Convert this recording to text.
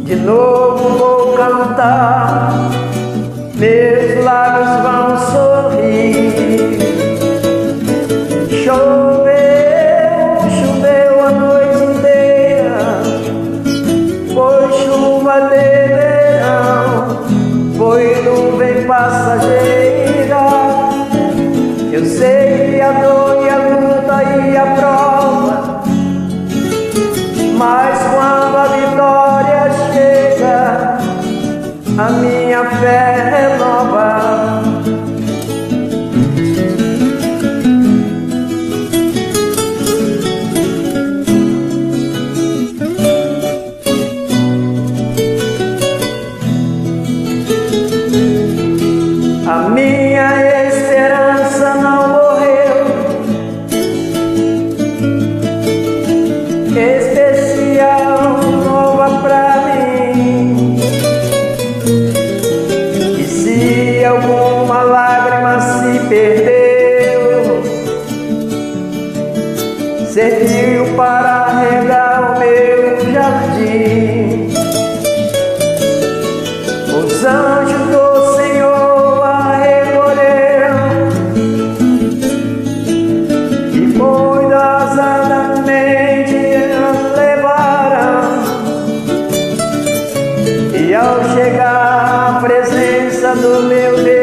De novo vou cantar, meus lábios vão sorrir. Choveu a noite inteira, foi chuva de verão, foi nuvem passageira. Eu sei que a dor e a luta e a prova, mas quando a vitória chega, a minha fé renova. A minha esperança não morreu, especial nova pra mim. E se alguma lágrima se perdeu, serviu para regar o meu jardim. Os anjos do Senhor a recolheram e cuidadosamente a levaram. E ao chegar à presença do meu Deus,